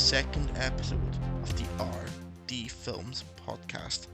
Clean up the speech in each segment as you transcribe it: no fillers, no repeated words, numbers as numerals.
second episode of the RD Films podcast.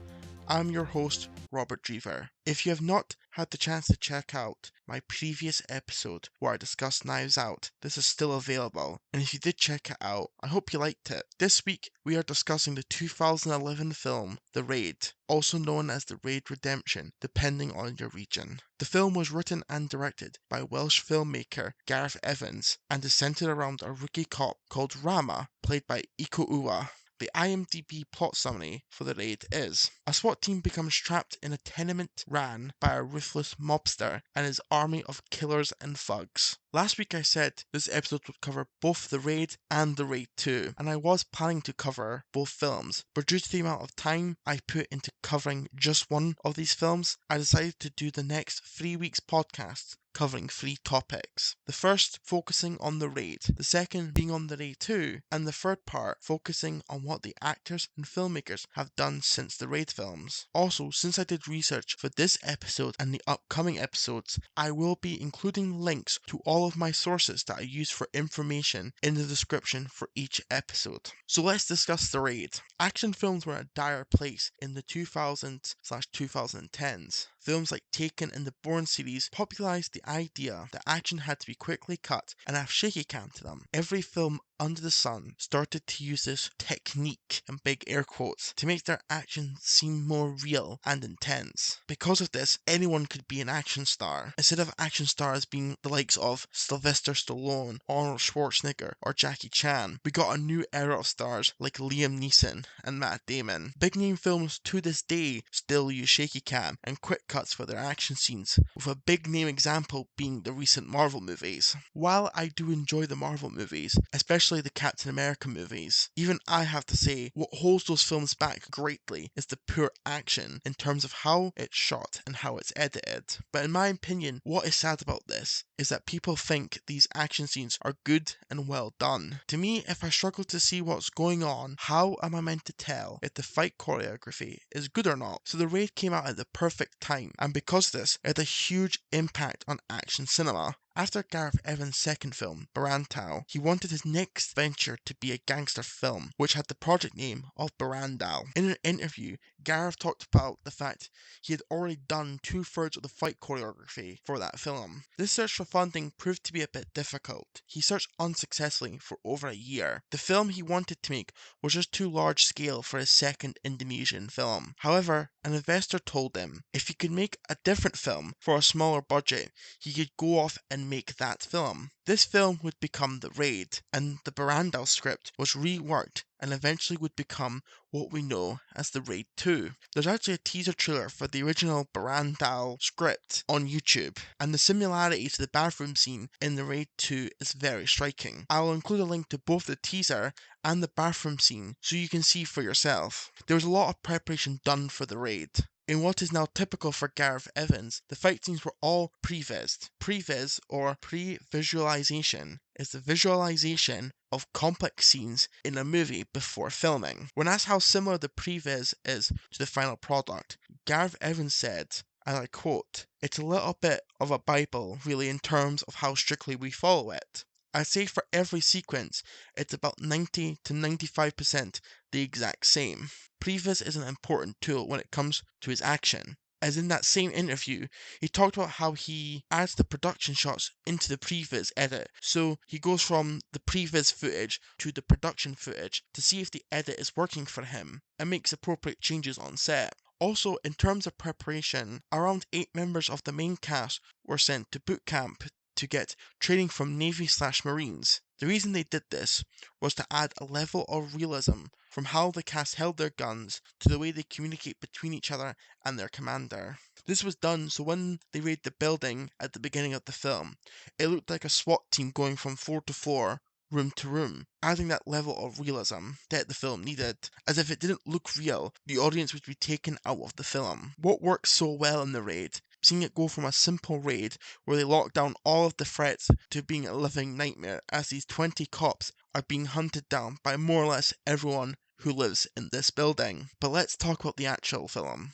I'm your host, Robert Drever. If you have not had the chance to check out my previous episode where I discussed Knives Out, this is still available, and if you did check it out, I hope you liked it. This week, we are discussing the 2011 film, The Raid, also known as The Raid Redemption, depending on your region. The film was written and directed by Welsh filmmaker Gareth Evans, and is centered around a rookie cop called Rama, played by Iko Uwais. The IMDB plot summary for The Raid is: a S.W.A.T team becomes trapped in a tenement ran by a ruthless mobster and his army of killers and thugs. Last week I said this episode would cover both The Raid and The Raid 2, and I was planning to cover both films, but due to the amount of time I put into covering just one of these films, I decided to do the next 3 weeks podcast covering 3 topics. The first focusing on The Raid, the second being on The Raid 2, and the third part focusing on what the actors and filmmakers have done since the Raid films. Also, since I did research for this episode and the upcoming episodes, I will be including links to all of my sources that I use for information in the description for each episode. So let's discuss The Raid. Action films were in a dire place in the 2000s/2010s. Films like Taken and the Bourne series popularized the idea that action had to be quickly cut and have shaky cam to them. Every film under the sun started to use this technique, in big air quotes, to make their action seem more real and intense. Because of this, anyone could be an action star, instead of action stars being the likes of Sylvester Stallone, Arnold Schwarzenegger, or Jackie Chan. We got a new era of stars like Liam Neeson and Matt Damon. Big name films to this day still use shaky cam and quick cuts for their action scenes, with a big name example being the recent Marvel movies. While I do enjoy the Marvel movies, especially the Captain America movies, even I have to say what holds those films back greatly is the pure action in terms of how it's shot and how it's edited. But in my opinion, what is sad about this is that people think these action scenes are good and well done. To me, if I struggle to see what's going on, how am I meant to tell if the fight choreography is good or not? So The Raid came out at the perfect time, and because of this, it had a huge impact on action cinema. After Gareth Evans' second film, Barandal, he wanted his next venture to be a gangster film, which had the project name of Barandal. In an interview, Gareth talked about the fact he had already done 2/3 of the fight choreography for that film. This search for funding proved to be a bit difficult. He searched unsuccessfully for over a year. The film he wanted to make was just too large scale for his second Indonesian film. However, an investor told him if he could make a different film for a smaller budget, he could go off and make that film. This film would become The Raid, and the Barandal script was reworked and eventually would become what we know as The Raid 2. There's actually a teaser trailer for the original Barandal script on YouTube, and the similarity to the bathroom scene in The Raid 2 is very striking. I will include a link to both the teaser and the bathroom scene so you can see for yourself. There was a lot of preparation done for The Raid. In what is now typical for Gareth Evans, the fight scenes were all prevised. Previs, or pre-visualization, is the visualization of complex scenes in a movie before filming. When asked how similar the previs is to the final product, Gareth Evans said, and I quote, "It's a little bit of a Bible, really, in terms of how strictly we follow it. I'd say for every sequence, it's about 90 to 95% the exact same. Previs is an important tool when it comes to his action." As in that same interview, he talked about how he adds the production shots into the previs edit. So he goes from the previs footage to the production footage to see if the edit is working for him and makes appropriate changes on set. Also, in terms of preparation, around 8 members of the main cast were sent to boot camp to get training from Navy/Marines. The reason they did this was to add a level of realism from how the cast held their guns to the way they communicate between each other and their commander. This was done so when they raid the building at the beginning of the film, it looked like a SWAT team going from floor to floor, room to room, adding that level of realism that the film needed, as if it didn't look real, the audience would be taken out of the film. What works so well in The Raid, seeing it go from a simple raid where they lock down all of the threats to being a living nightmare as these 20 cops are being hunted down by more or less everyone who lives in this building. But let's talk about the actual film.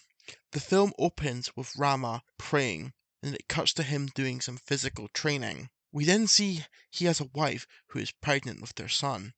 The film opens with Rama praying, and it cuts to him doing some physical training. We then see he has a wife who is pregnant with their son.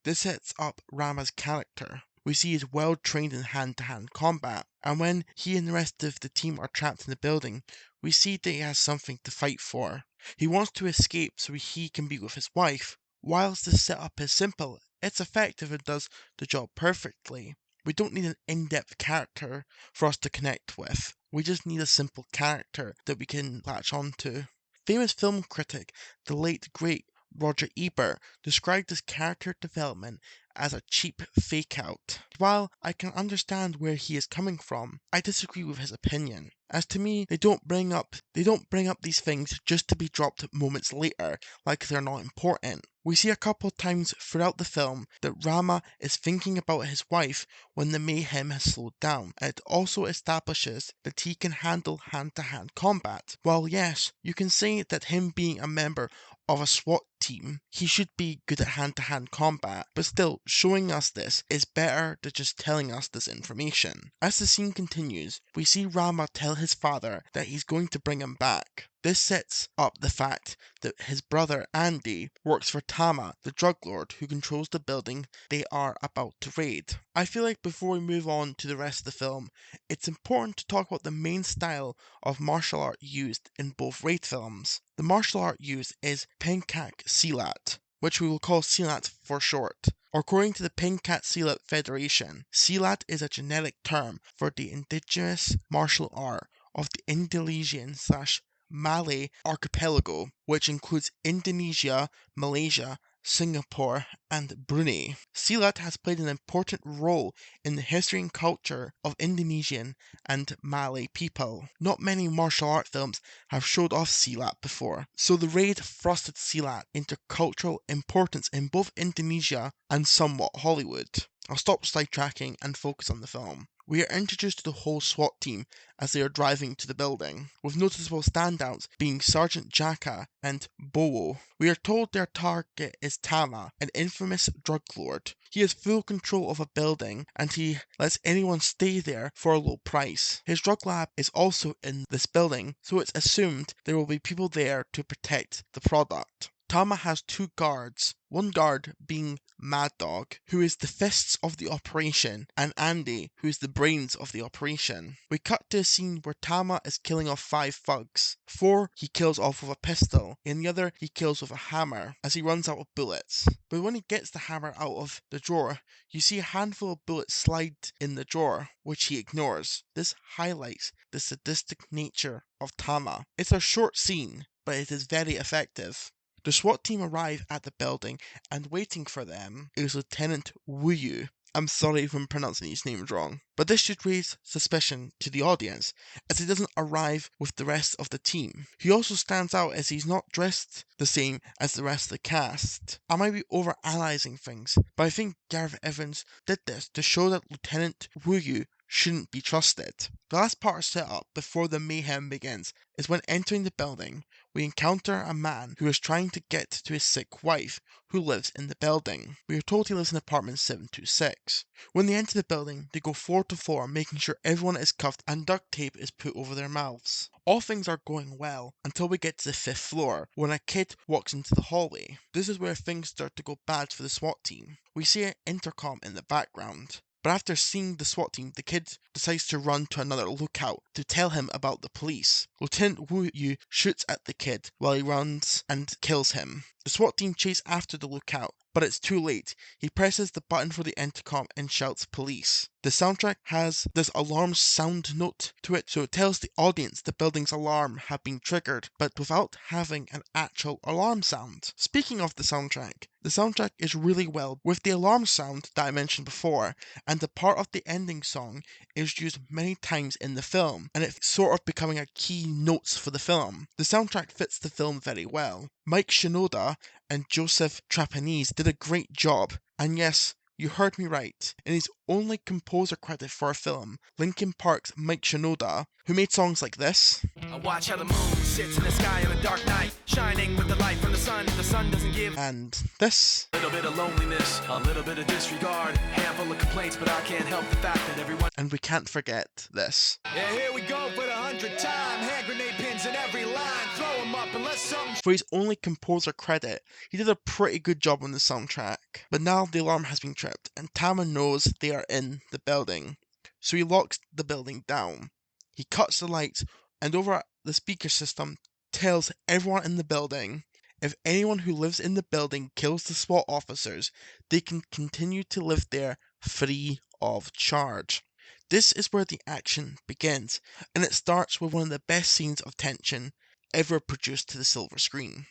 This sets up Rama's character. We see he's well trained in hand-to-hand combat, and when he and the rest of the team are trapped in the building, we see that he has something to fight for. He wants to escape so he can be with his wife. Whilst the setup is simple, it's effective and does the job perfectly. We don't need an in-depth character for us to connect with. We just need a simple character that we can latch onto. Famous film critic, the late great Roger Ebert, described this character development as a cheap fake-out. While I can understand where he is coming from, I disagree with his opinion. As to me, they don't bring up these things just to be dropped moments later, like they're not important. We see a couple times throughout the film that Rama is thinking about his wife when the mayhem has slowed down, and it also establishes that he can handle hand-to-hand combat. While yes, you can say that him being a member of a SWAT team, he should be good at hand-to-hand combat, but still, showing us this is better than just telling us this information. As the scene continues, we see Rama tell his father that he's going to bring him back. This sets up the fact that his brother Andy works for Tama, the drug lord who controls the building they are about to raid. I feel like before we move on to the rest of the film, it's important to talk about the main style of martial art used in both raid films. The martial art used is Pencak Silat, which we will call Silat for short. According to the Pencak Silat Federation, Silat is a genetic term for the indigenous martial art of the Indonesian/Malay archipelago, which includes Indonesia, Malaysia, Singapore, and Brunei. Silat has played an important role in the history and culture of Indonesian and Malay people. Not many martial art films have showed off Silat before, so the raid thrusted Silat into cultural importance in both Indonesia and somewhat Hollywood. I'll stop sidetracking and focus on the film. We are introduced to the whole SWAT team as they are driving to the building, with noticeable standouts being Sergeant Jaka and Bowo. We are told their target is Tama, an infamous drug lord. He has full control of a building and he lets anyone stay there for a low price. His drug lab is also in this building, so it's assumed there will be people there to protect the product. Tama has two guards, one guard being Mad Dog, who is the fists of the operation, and Andy, who is the brains of the operation. We cut to a scene where Tama is killing off 5 thugs. 4 he kills off with a pistol, and the other he kills with a hammer, as he runs out of bullets. But when he gets the hammer out of the drawer, you see a handful of bullets slide in the drawer, which he ignores. This highlights the sadistic nature of Tama. It's a short scene, but it is very effective. The SWAT team arrive at the building, and waiting for them is Lieutenant Wuyu. I'm sorry if I'm pronouncing these names wrong, but this should raise suspicion to the audience, as he doesn't arrive with the rest of the team. He also stands out as he's not dressed the same as the rest of the cast. I might be over-analysing things, but I think Gareth Evans did this to show that Lieutenant Wuyu shouldn't be trusted. The last part of setup before the mayhem begins is when entering the building, we encounter a man who is trying to get to his sick wife, who lives in the building. We are told he lives in apartment 726. When they enter the building, they go floor to floor, making sure everyone is cuffed and duct tape is put over their mouths. All things are going well until we get to the 5th floor, when a kid walks into the hallway. This is where things start to go bad for the SWAT team. We see an intercom in the background. But after seeing the SWAT team, the kid decides to run to another lookout to tell him about the police. Lieutenant Wu Yu shoots at the kid while he runs and kills him. The SWAT team chase after the lookout, but it's too late. He presses the button for the intercom and shouts police. The soundtrack has this alarm sound note to it, so it tells the audience the building's alarm have been triggered, but without having an actual alarm sound. Speaking of the soundtrack is really well with the alarm sound that I mentioned before, and the part of the ending song is used many times in the film, and it's sort of becoming a key notes for the film. The soundtrack fits the film very well. Mike Shinoda and Joseph Trapanese did a great job, and yes, you heard me right. In his only composer credit for a film, Linkin Park's Mike Shinoda, who made songs like this. I watch how the moon sits in the sky on a dark night, shining with the light from the sun doesn't give. And this. A little bit of loneliness, a little bit of disregard, handful of complaints, but I can't help the fact that everyone. And we can't forget this. Yeah, here we go for the 100th time, hand grenade pins in every line, throw them up and let's For his only composer credit, he did a pretty good job on the soundtrack. But now the alarm has been tripped, and Tama knows they are in the building. So he locks the building down. He cuts the lights, and over the speaker system tells everyone in the building if anyone who lives in the building kills the SWAT officers, they can continue to live there free of charge. This is where the action begins, and it starts with one of the best scenes of tension ever produced to the silver screen.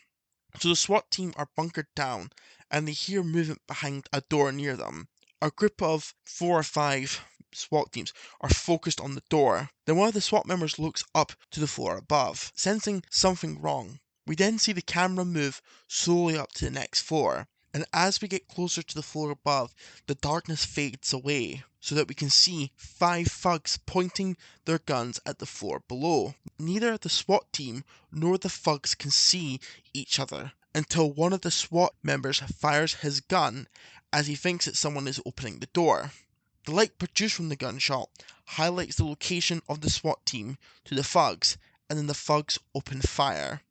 So the SWAT team are bunkered down, and they hear movement behind a door near them. A group of 4 or 5 SWAT teams are focused on the door. Then one of the SWAT members looks up to the floor above, sensing something wrong. We then see the camera move slowly up to the next floor, and as we get closer to the floor above, the darkness fades away, so that we can see 5 thugs pointing their guns at the floor below. Neither the SWAT team nor the thugs can see each other until one of the SWAT members fires his gun as he thinks that someone is opening the door. The light produced from the gunshot highlights the location of the SWAT team to the thugs, and then the thugs open fire.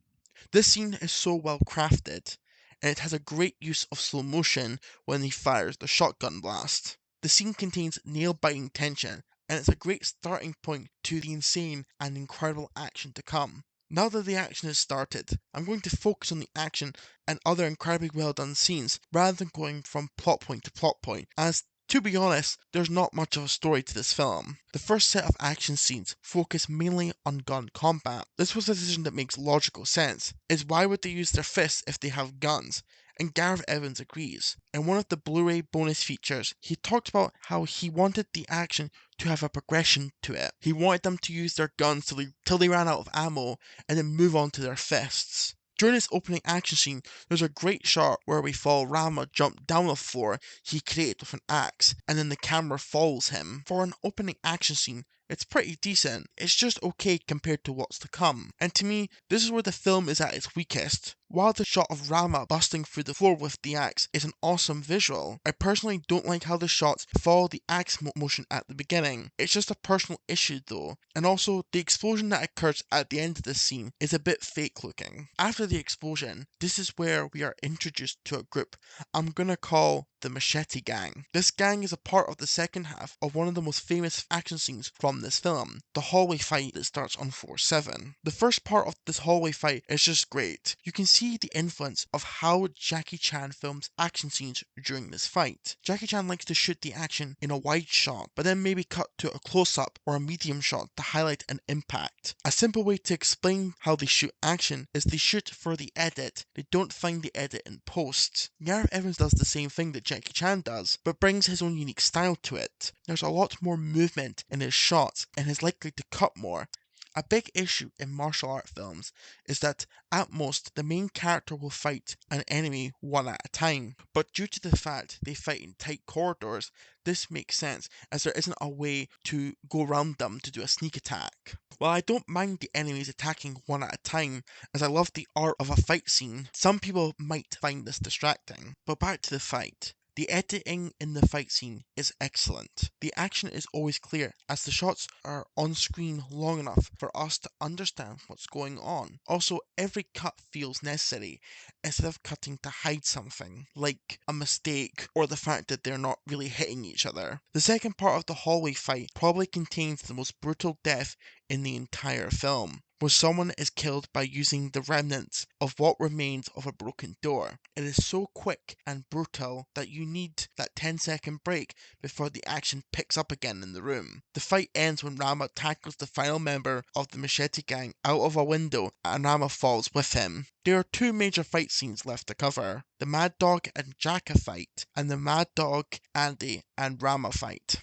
This scene is so well crafted, and it has a great use of slow motion when he fires the shotgun blast. The scene contains nail-biting tension, and it's a great starting point to the insane and incredible action to come. Now that the action has started, I'm going to focus on the action and other incredibly well done scenes, rather than going from plot point to plot point, as to be honest, there's not much of a story to this film. The first set of action scenes focus mainly on gun combat. This was a decision that makes logical sense, as why would they use their fists if they have guns? And Gareth Evans agrees. In one of the Blu-ray bonus features, he talked about how he wanted the action to have a progression to it. He wanted them to use their guns till they ran out of ammo, and then move on to their fists. During this opening action scene, there's a great shot where we follow Rama jump down the floor he created with an axe, and then the camera follows him. For an opening action scene, it's pretty decent. It's just okay compared to what's to come. And to me, this is where the film is at its weakest. While the shot of Rama busting through the floor with the axe is an awesome visual, I personally don't like how the shots follow the axe motion at the beginning. It's just a personal issue though, and also the explosion that occurs at the end of this scene is a bit fake looking. After the explosion, this is where we are introduced to a group I'm gonna call the Machete Gang. This gang is a part of the second half of one of the most famous action scenes from this film, the hallway fight that starts on floor 7. The first part of this hallway fight is just great. You can see the influence of how Jackie Chan films action scenes during this fight. Jackie Chan likes to shoot the action in a wide shot, but then maybe cut to a close-up or a medium shot to highlight an impact. A simple way to explain how they shoot action is they shoot for the edit, they don't find the edit in post. Gareth Evans does the same thing that Jackie Chan does, but brings his own unique style to it. There's a lot more movement in his shots and is likely to cut more. A big issue in martial art films is that at most the main character will fight an enemy one at a time, but due to the fact they fight in tight corridors, this makes sense as there isn't a way to go around them to do a sneak attack. While I don't mind the enemies attacking one at a time, as I love the art of a fight scene, some people might find this distracting. But back to the fight. The editing in the fight scene is excellent. The action is always clear as the shots are on screen long enough for us to understand what's going on. Also, every cut feels necessary instead of cutting to hide something, like a mistake or the fact that they're not really hitting each other. The second part of the hallway fight probably contains the most brutal death in the entire film, where someone is killed by using the remnants of what remains of a broken door. It is so quick and brutal that you need that 10-second break before the action picks up again in the room. The fight ends when Rama tackles the final member of the Machete Gang out of a window and Rama falls with him. There are 2 major fight scenes left to cover: the Mad Dog and Jacka fight, and the Mad Dog, Andy, and Rama fight.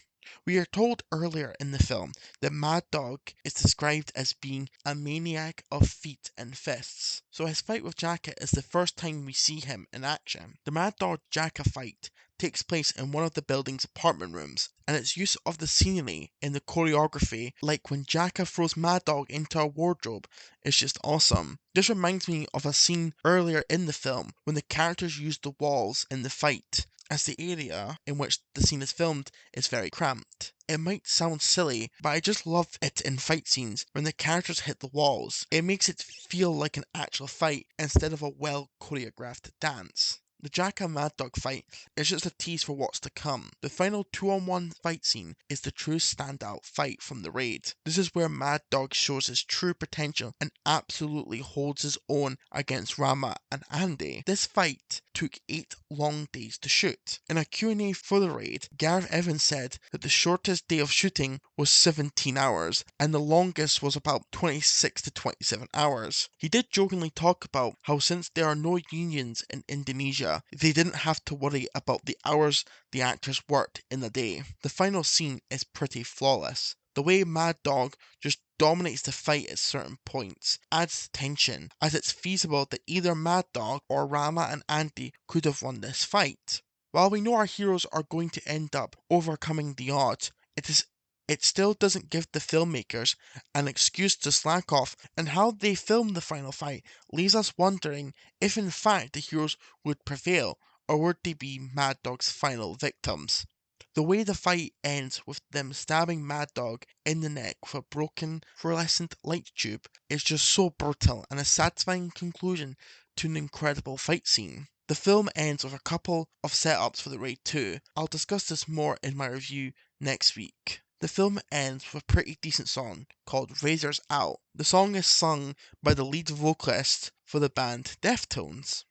We are told earlier in the film that Mad Dog is described as being a maniac of feet and fists, so his fight with Jacka is the first time we see him in action. The Mad Dog Jacka fight takes place in one of the building's apartment rooms, and its use of the scenery in the choreography, like when Jacka throws Mad Dog into a wardrobe, is just awesome. This reminds me of a scene earlier in the film when the characters use the walls in the fight, as the area in which the scene is filmed is very cramped. It might sound silly, but I just love it in fight scenes when the characters hit the walls. It makes it feel like an actual fight instead of a well choreographed dance. The Jack and Mad Dog fight is just a tease for what's to come. The final 2-on-1 fight scene is the true standout fight from the raid. This is where Mad Dog shows his true potential and absolutely holds his own against Rama and Andy. This fight took 8 long days to shoot. In a Q&A for the raid, Gareth Evans said that the shortest day of shooting was 17 hours and the longest was about 26 to 27 hours. He did jokingly talk about how since there are no unions in Indonesia, they didn't have to worry about the hours the actors worked in a day. The final scene is pretty flawless. The way Mad Dog just dominates the fight at certain points adds tension, as it's feasible that either Mad Dog or Rama and Andy could have won this fight. While we know our heroes are going to end up overcoming the odds, it still doesn't give the filmmakers an excuse to slack off, and how they film the final fight leaves us wondering if in fact the heroes would prevail, or would they be Mad Dog's final victims. The way the fight ends with them stabbing Mad Dog in the neck with a broken fluorescent light tube is just so brutal and a satisfying conclusion to an incredible fight scene. The film ends with a couple of setups for the Raid 2. I'll discuss this more in my review next week. The film ends with a pretty decent song called Razors Out. The song is sung by the lead vocalist for the band Deftones.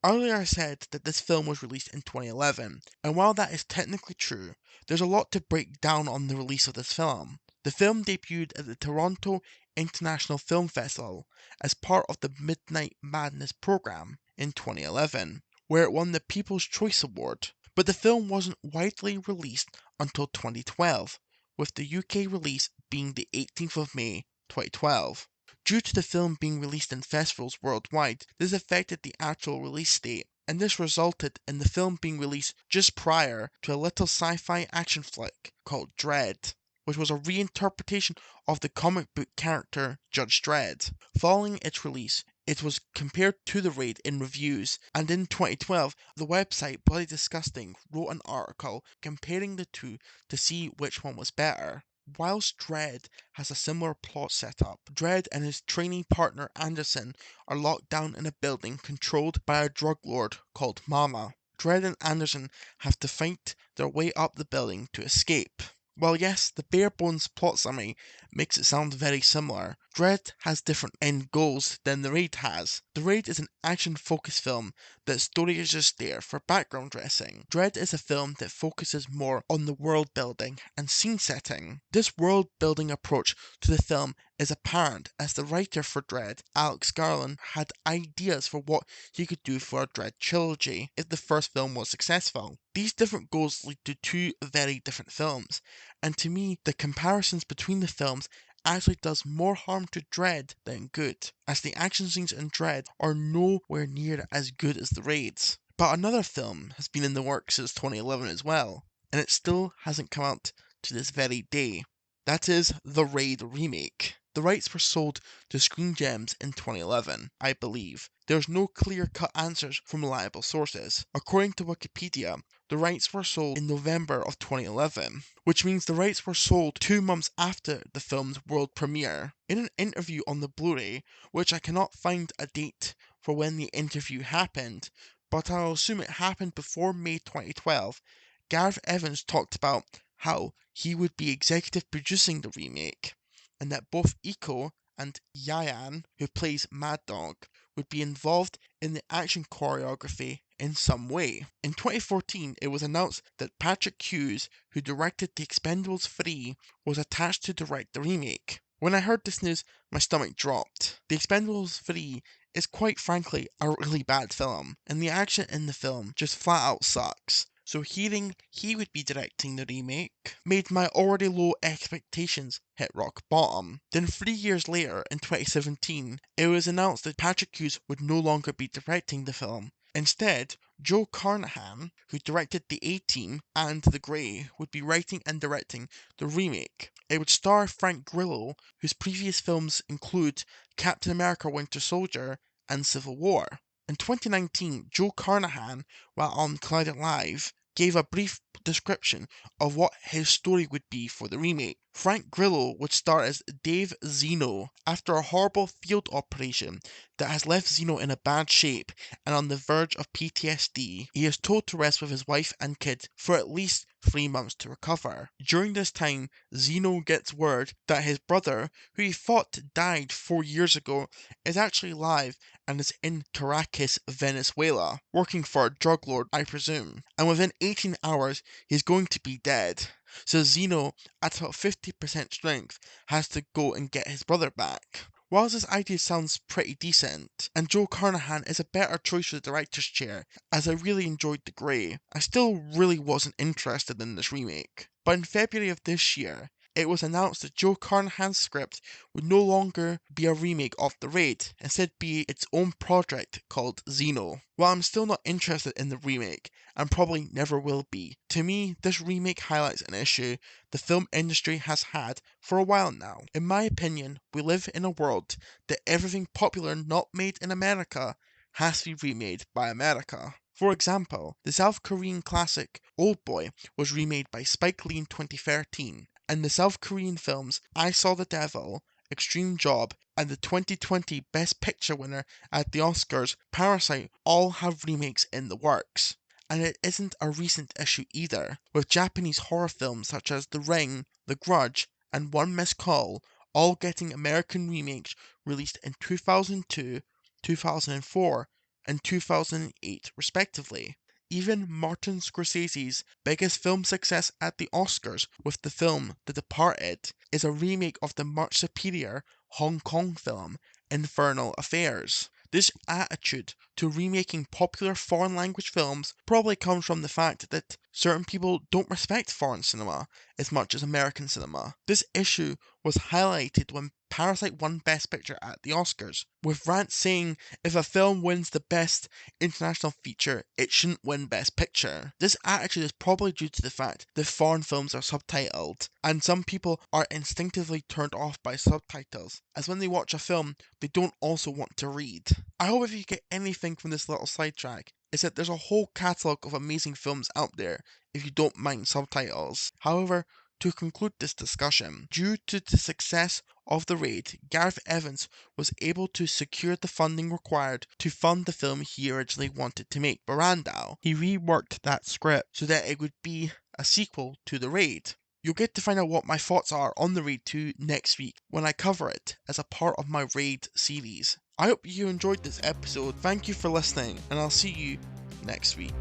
Earlier I said that this film was released in 2011, and while that is technically true, there's a lot to break down on the release of this film. The film debuted at the Toronto International Film Festival as part of the Midnight Madness program in 2011, where it won the People's Choice Award, but the film wasn't widely released until 2012, with the UK release being the 18th of May 2012. Due to the film being released in festivals worldwide, this affected the actual release date, and this resulted in the film being released just prior to a little sci-fi action flick called Dredd, which was a reinterpretation of the comic book character Judge Dredd. Following its release, it was compared to The Raid in reviews, and in 2012, the website Bloody Disgusting wrote an article comparing the two to see which one was better. Whilst Dredd has a similar plot setup, Dredd and his trainee partner Anderson are locked down in a building controlled by a drug lord called Mama. Dredd and Anderson have to fight their way up the building to escape. While yes, the bare bones plot summary makes it sound very similar, Dredd has different end goals than The Raid has. The Raid is an action-focused film that story is just there for background dressing. Dredd is a film that focuses more on the world building and scene setting. This world building approach to the film is apparent as the writer for Dredd, Alex Garland, had ideas for what he could do for a Dredd trilogy if the first film was successful. These different goals lead to two very different films, and to me, the comparisons between the films actually does more harm to Dredd than good, as the action scenes in Dredd are nowhere near as good as the Raids. But another film has been in the works since 2011 as well, and it still hasn't come out to this very day. That is the Raid remake. The rights were sold to Screen Gems in 2011, I believe. There's no clear-cut answers from reliable sources. According to Wikipedia, the rights were sold in November of 2011, which means the rights were sold 2 months after the film's world premiere. In an interview on the Blu-ray, which I cannot find a date for when the interview happened, but I'll assume it happened before May 2012, Gareth Evans talked about how he would be executive producing the remake, and that both Iko and Yayan, who plays Mad Dog, would be involved in the action choreography in some way. In 2014, it was announced that Patrick Hughes, who directed The Expendables 3, was attached to direct the remake. When I heard this news, my stomach dropped. The Expendables 3 is quite frankly a really bad film, and the action in the film just flat out sucks. So hearing he would be directing the remake made my already low expectations hit rock bottom. Then 3 years later, in 2017, it was announced that Patrick Hughes would no longer be directing the film. Instead, Joe Carnahan, who directed The A-Team and The Grey, would be writing and directing the remake. It would star Frank Grillo, whose previous films include Captain America Winter Soldier and Civil War. In 2019, Joe Carnahan, while on Collider Live, gave a brief description of what his story would be for the remake. Frank Grillo would star as Dave Zeno. After a horrible field operation that has left Zeno in a bad shape and on the verge of PTSD, he is told to rest with his wife and kids for at least 3 months to recover. During this time, Zeno gets word that his brother, who he thought died 4 years ago, is actually alive and is in Caracas, Venezuela, working for a drug lord, I presume. And within 18 hours, he's going to be dead. So Zeno, at about 50% strength, has to go and get his brother back. Whilst this idea sounds pretty decent, and Joe Carnahan is a better choice for the director's chair, as I really enjoyed The Grey, I still really wasn't interested in this remake. But in February of this year, it was announced that Joe Carnahan's script would no longer be a remake of The Raid, instead be its own project called Zeno. While I'm still not interested in the remake, and probably never will be, to me this remake highlights an issue the film industry has had for a while now. In my opinion, we live in a world that everything popular not made in America has to be remade by America. For example, the South Korean classic Oldboy was remade by Spike Lee in 2013, and the South Korean films I Saw the Devil, Extreme Job, and the 2020 Best Picture winner at the Oscars, Parasite, all have remakes in the works. And it isn't a recent issue either, with Japanese horror films such as The Ring, The Grudge, and One Missed Call all getting American remakes released in 2002, 2004, and 2008 respectively. Even Martin Scorsese's biggest film success at the Oscars with the film The Departed is a remake of the much superior Hong Kong film Infernal Affairs. This attitude to remaking popular foreign language films probably comes from the fact that certain people don't respect foreign cinema as much as American cinema. This issue was highlighted when Parasite won Best Picture at the Oscars, with rants saying if a film wins the Best International Feature, it shouldn't win Best Picture. This attitude is probably due to the fact that foreign films are subtitled, and some people are instinctively turned off by subtitles, as when they watch a film, they don't also want to read. I hope if you get anything from this little sidetrack, is that there's a whole catalogue of amazing films out there if you don't mind subtitles. However, to conclude this discussion, due to the success of The Raid, Gareth Evans was able to secure the funding required to fund the film he originally wanted to make, Barandal. He reworked that script so that it would be a sequel to The Raid. You'll get to find out what my thoughts are on The Raid 2 next week when I cover it as a part of my Raid series. I hope you enjoyed this episode, thank you for listening, and I'll see you next week.